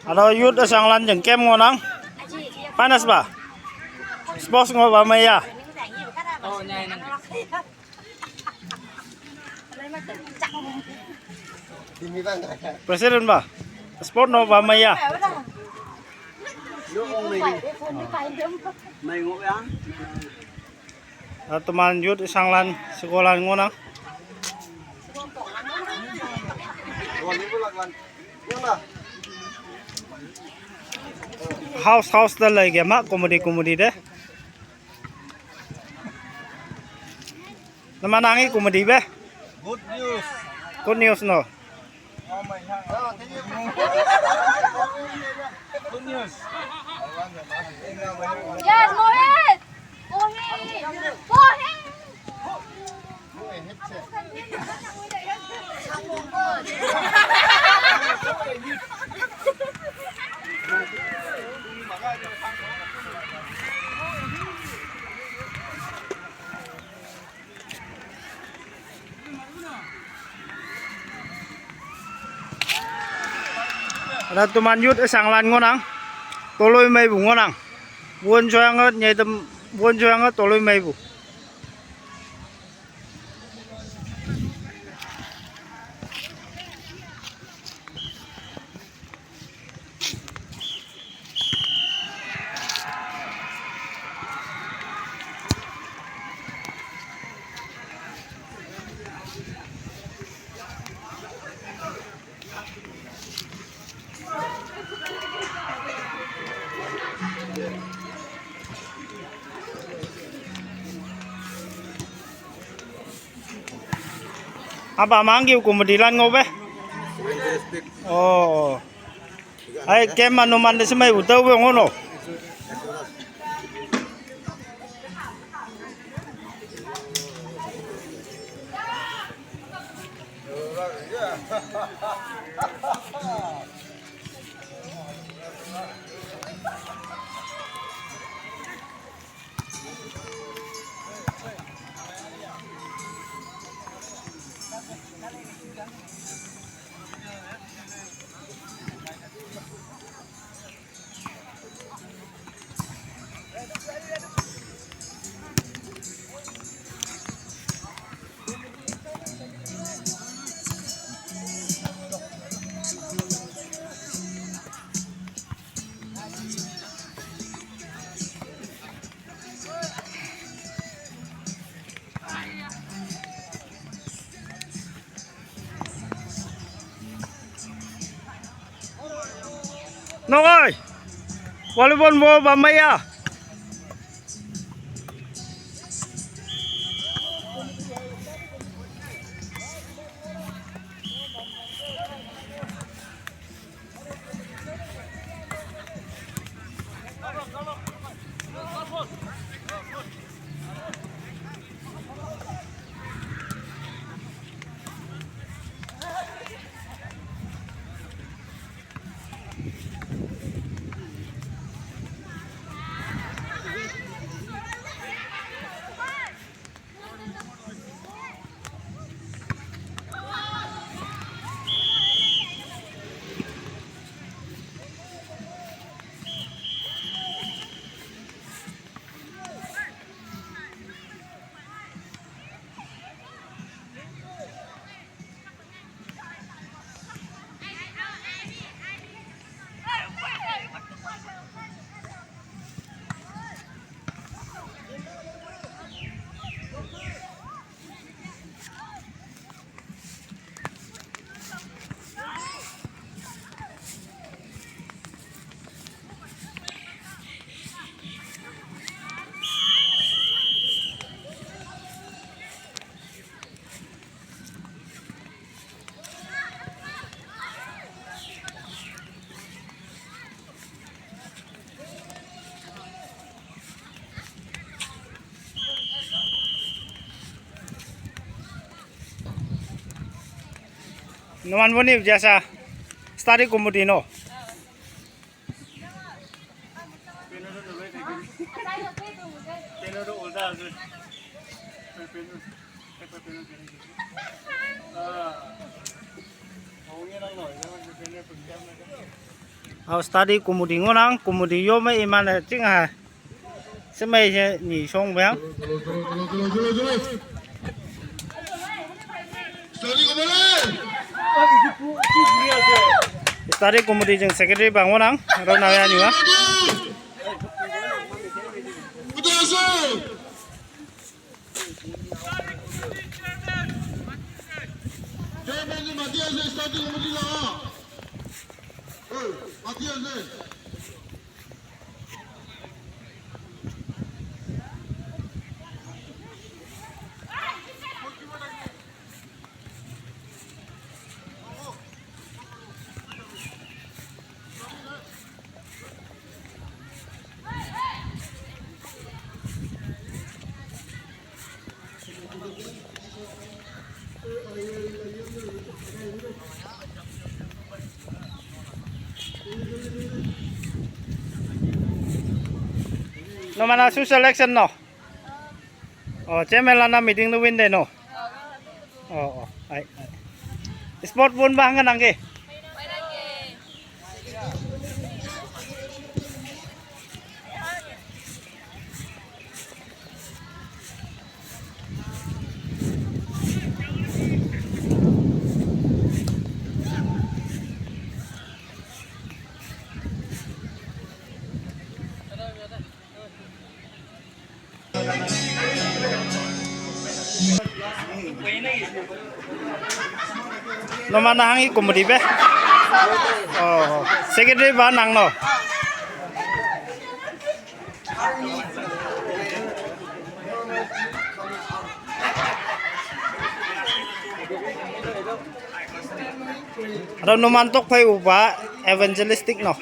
Ada yud sanglan jengkem ngonang. Panas ba? Spos ngo ba maya? Presiden ba? Sport no ba maya? Teman yud sanglan sekolah ngonang. House dah lagi mak komedi deh. Nama nangi komedi beh. Good news no. Good news. Yes, Mohit. Mohit. Ada teman yud sanglan ngonang. Toloi mai bu ngonang. Buon joangat nyai tem buon joangat toloi mai bu. Apa manggil komedilan ngobe? Oh. Hai kem manuman de semai utau be ngono. Nong ơi, volleyball vô bà mây à? Naman mo ni jasa study komedi no. study comedy ngon comedy yo mấy iman là chính à sẽ mấy nhỉ xong bé study comedy jeung secretary bang ngon rồi nào ya nhỉ nó mà là su selection no chế mình là năm meeting nó win đây no ai sport pun bang kan angge nó mà nang comedy be secretary ba nang no ada numantok pay upa evangelistic no